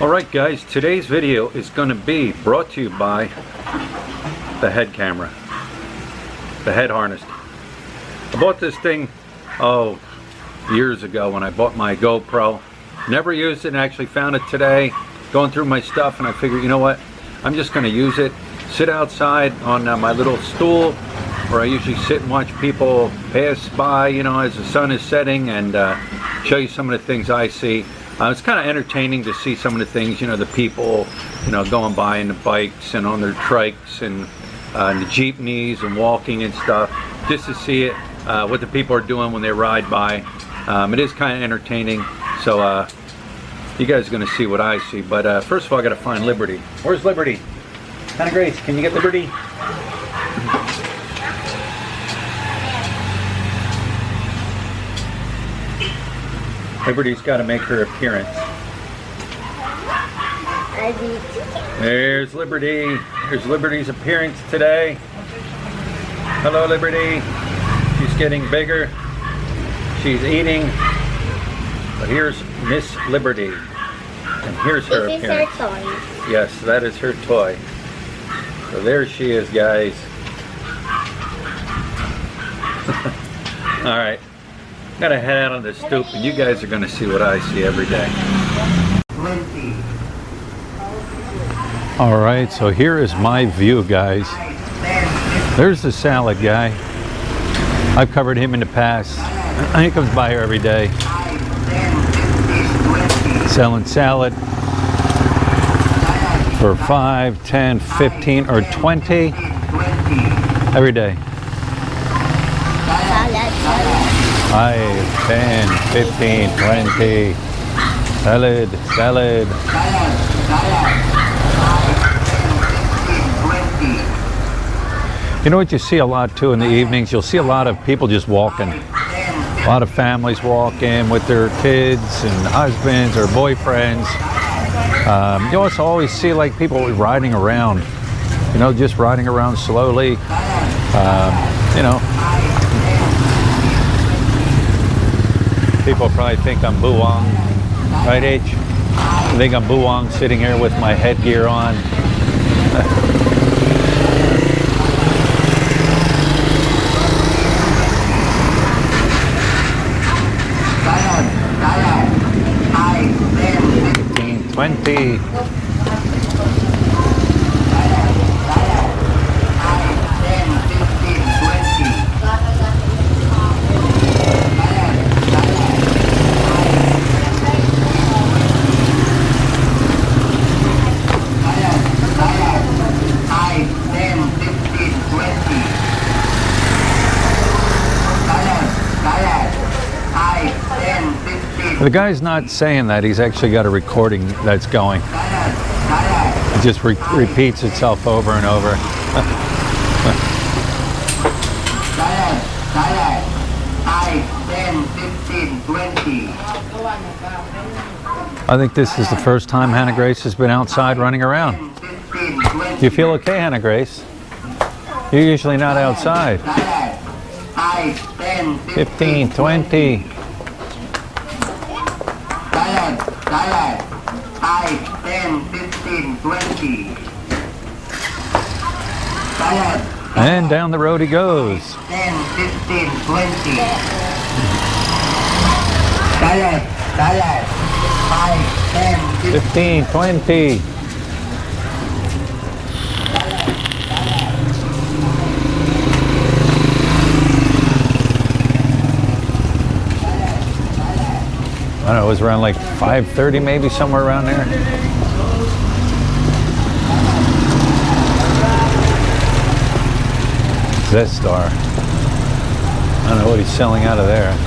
Alright guys, today's video is going to be brought to you by the head camera, the head harness. I bought this thing, years ago when I bought my GoPro. Never used it and actually found it today, going through my stuff, and I figured, you know what, I'm just going to use it, sit outside on my little stool where I usually sit and watch people pass by, you know, as the sun is setting, and show you some of the things I see. It's kind of entertaining to see some of the things, you know, the people, you know, going by in the bikes and on their trikes and the jeepneys and walking and stuff, just to see it, what the people are doing when they ride by. It is kind of entertaining, so you guys are going to see what I see. But first of all, I got to find Liberty. Where's Liberty? Kind of Grace, can you get Liberty? Liberty's got to make her appearance. There's Liberty. There's Liberty's appearance today. Hello, Liberty. She's getting bigger. She's eating. But here's Miss Liberty. And here's her appearance. This is her toy. Yes, that is her toy. So there she is, guys. All right. Gotta head out on the stoop, and you guys are gonna see what I see every day. All right, so here is my view, guys. There's the salad guy. I've covered him in the past. He comes by here every day, selling salad for 5, 10, 15, or 20 every day. 5, 10, 15, 20, salad. You know what you see a lot too in the evenings? You'll see a lot of people just walking. A lot of families walking with their kids and husbands or boyfriends. You also always see like people riding around, you know, just riding around slowly, you know. People probably think I'm buwang, right, H? I think I'm buwang sitting here with my headgear on. $15, $20. The guy's not saying that, he's actually got a recording that's going. It just repeats itself over and over. I think this is the first time Hannah Grace has been outside running around. Do you feel okay, Hannah Grace? You're usually not outside. 15, 20. Salad, 5, 10, 15, 20. Salad. And down the road he goes. 10, 15, 20. Salad, 5, 10, 15, 20. I don't know, it was around like 5:30 maybe, somewhere around there. Z-Star. I don't know what he's selling out of there.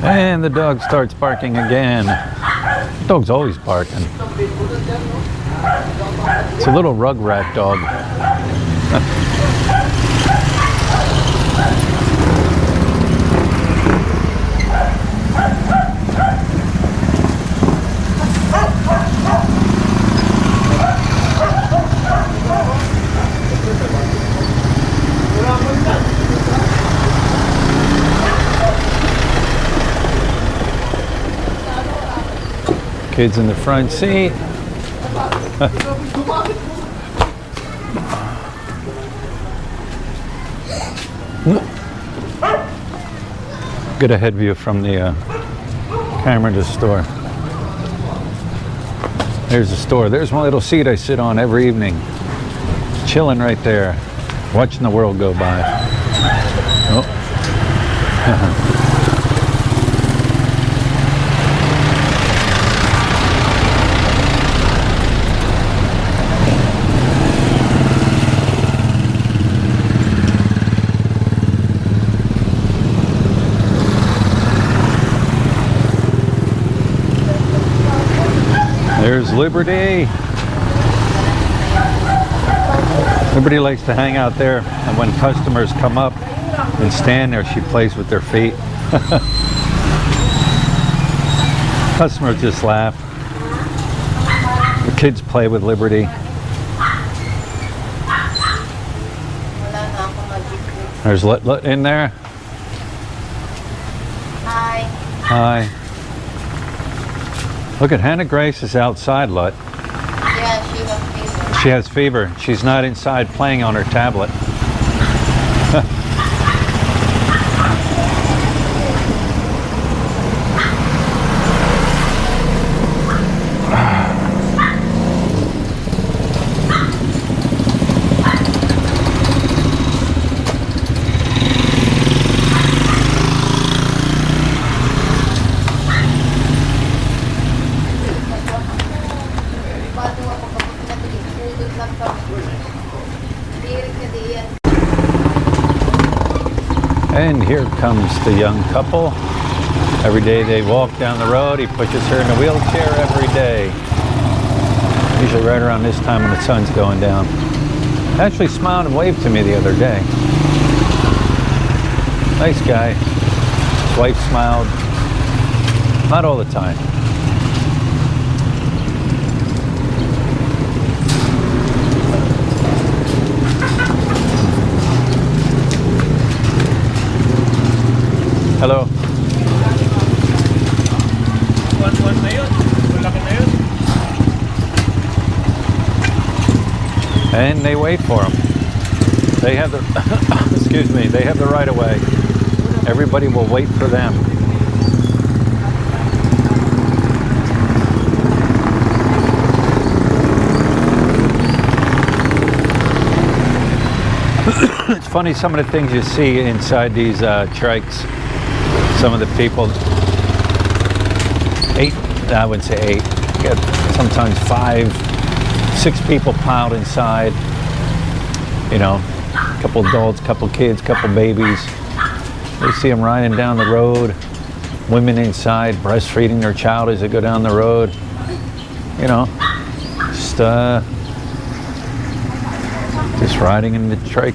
And the dog starts barking again. The dog's always barking. It's a little rugrat dog. Kids in the front seat. Get a head view from the camera to the store. There's the store. There's my little seat I sit on every evening. Chilling right there, watching the world go by. Oh. There's Liberty. Liberty likes to hang out there, and when customers come up and stand there, she plays with their feet. Customers just laugh. The kids play with Liberty. There's Lut in there. Hi. Hi. Look at Hannah Grace is outside, Lut. Yeah, she has fever. She has fever. She's not inside playing on her tablet. And here comes the young couple. Every day they walk down the road. He pushes her in a wheelchair every day. Usually right around this time when the sun's going down. Actually smiled and waved to me the other day. Nice guy. His wife smiled. Not all the time. Hello. And they wait for him. They have the excuse me, they have the right of way. Everybody will wait for them. It's funny some of the things you see inside these trikes. Some of the people, I wouldn't say 8, get sometimes 5, 6 people piled inside. You know, a couple adults, couple kids, couple babies. You see them riding down the road. Women inside breastfeeding their child as they go down the road. You know, just riding in the trike.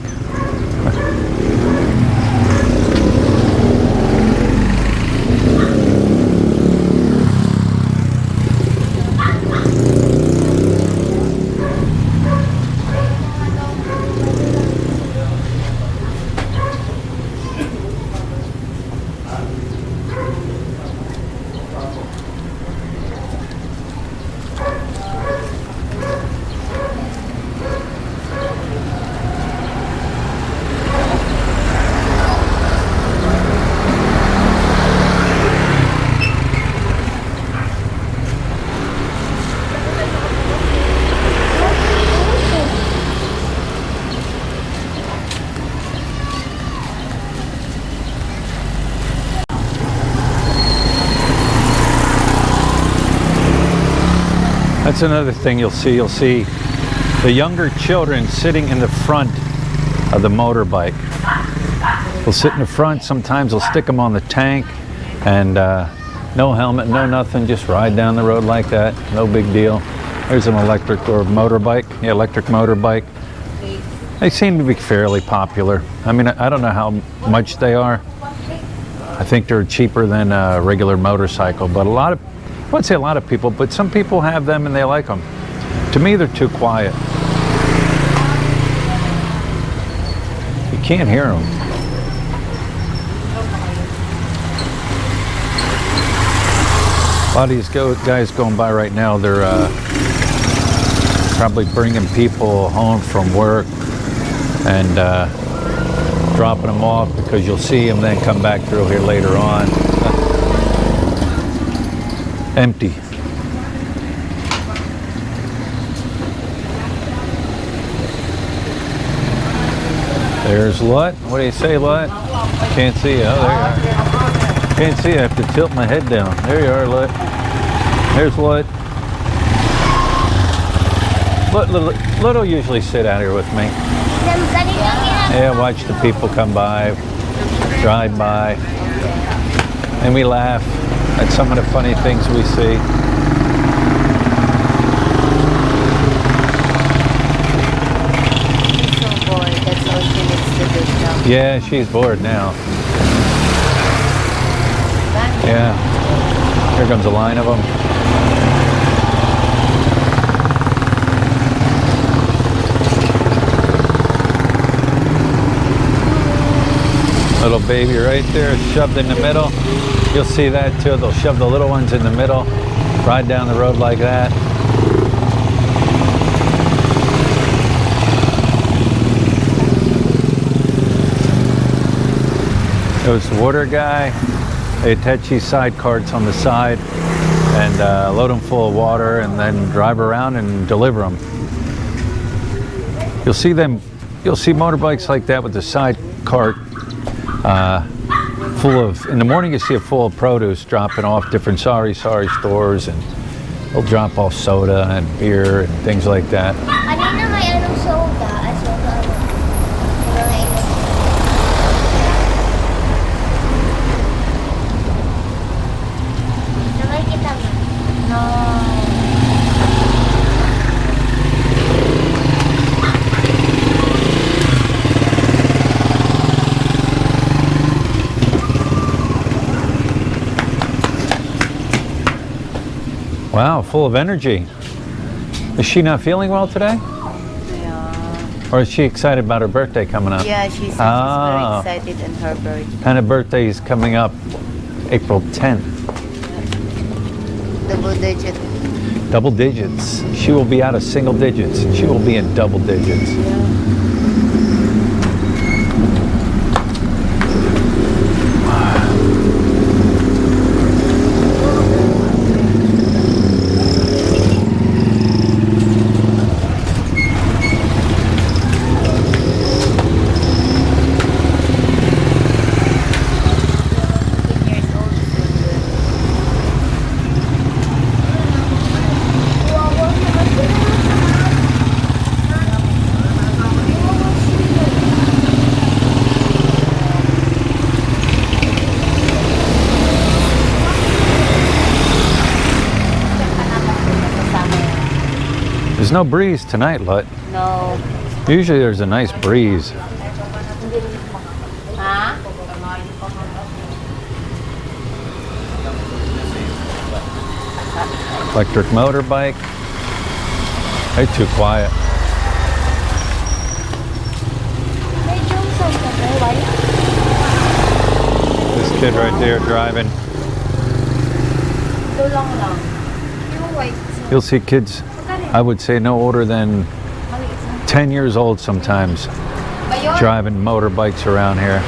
That's another thing you'll see. You'll see the younger children sitting in the front of the motorbike. They'll sit in the front. Sometimes they'll stick them on the tank and no helmet, no nothing. Just ride down the road like that. No big deal. There's an electric or motorbike. Yeah, electric motorbike. They seem to be fairly popular. I mean, I don't know how much they are. I think they're cheaper than a regular motorcycle, but I wouldn't say a lot of people, but some people have them and they like them. To me, they're too quiet. You can't hear them. A lot of these guys going by right now, they're probably bringing people home from work and dropping them off, because you'll see them then come back through here later on. Empty. There's Lut. What do you say, Lut? Can't see you. Oh, there you are. Can't see you. I have to tilt my head down. There you are, Lut. There's Lut. Lut will usually sit out here with me. Yeah, watch the people come by, drive by, and we laugh at some of the funny things we see. She's so bored. That's all she needs to do now. Yeah, she's bored now. Yeah. Here comes a line of them. Little baby right there, shoved in the middle. You'll see that too. They'll shove the little ones in the middle, ride down the road like that. There's the water guy. They attach these side carts on the side and load them full of water and then drive around and deliver them. You'll see motorbikes like that with the side cart full of, in the morning you see it full of produce dropping off different Sari Sari stores, and they'll drop off soda and beer and things like that. Kanina may anong soda. Nakikita mo? No. Wow, full of energy. Is she not feeling well today? Yeah. Or is she excited about her birthday coming up? Yeah, she's very excited in her birthday. And her birthday is coming up April 10th. Double digit. Double digits. She will be out of single digits. She will be in double digits. Yeah. There's no breeze tonight, Lut. No. Usually there's a nice breeze. Huh? Electric motorbike. They're too quiet. This kid right there driving. You'll see kids, I would say no older than 10 years old sometimes, driving motorbikes around here.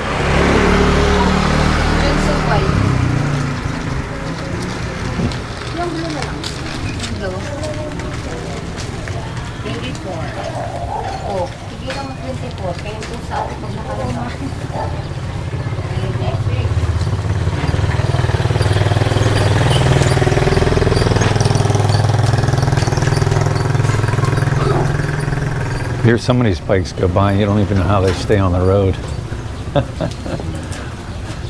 Here's some of these bikes go by and you don't even know how they stay on the road.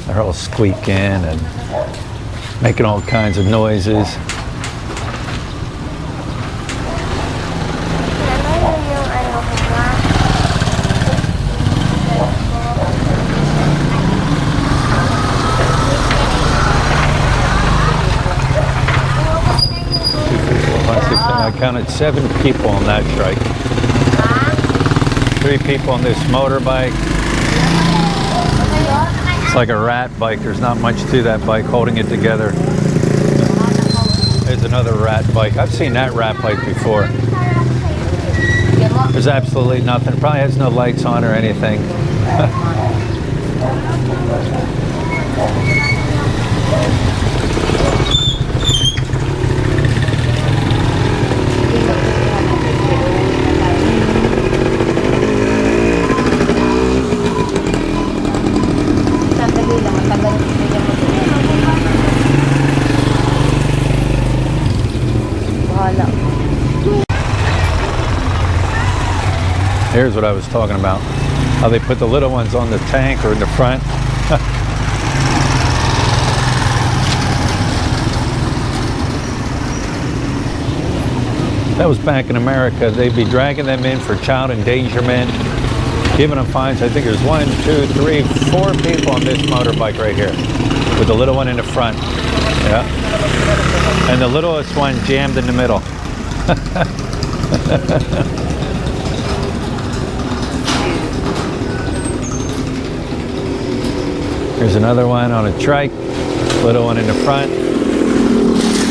They're all squeaking and making all kinds of noises. counted 7 people on that trike. 3 people on this motorbike. It's like a rat bike. There's not much to that bike holding it together. There's another rat bike. I've seen that rat bike before. There's absolutely nothing. It probably has no lights on or anything. Here's what I was talking about. How they put the little ones on the tank or in the front. That was back in America. They'd be dragging them in for child endangerment, giving them fines. I think there's 1, 2, 3, 4 people on this motorbike right here, with the little one in the front. Yeah. And the littlest one jammed in the middle. Here's another one on a trike, little one in the front,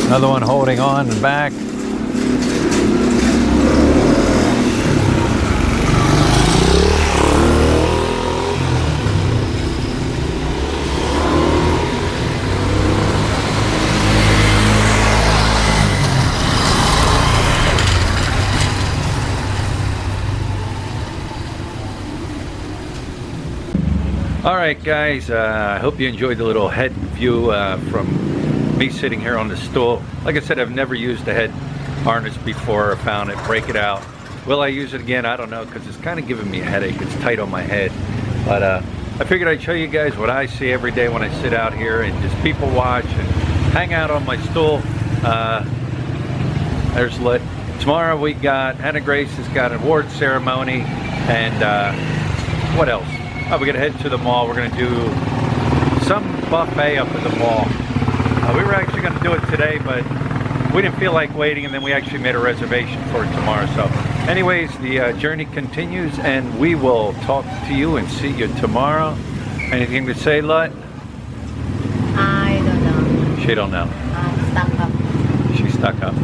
another one holding on in the back. Alright guys, I hope you enjoyed the little head view from me sitting here on the stool. Like I said, I've never used a head harness before or found it, break it out. Will I use it again? I don't know, because it's kind of giving me a headache. It's tight on my head. But I figured I'd show you guys what I see every day when I sit out here and just people watch and hang out on my stool. There's lit. Tomorrow we got Hannah Grace has got an award ceremony, and what else? Oh, we're gonna head to the mall. We're gonna do some buffet up at the mall. We were actually gonna do it today, but we didn't feel like waiting, and then we actually made a reservation for it tomorrow. So anyways, the journey continues, and we will talk to you and see you tomorrow. Anything to say, Lut? I don't know. She don't know. I'm stuck up. She's stuck up.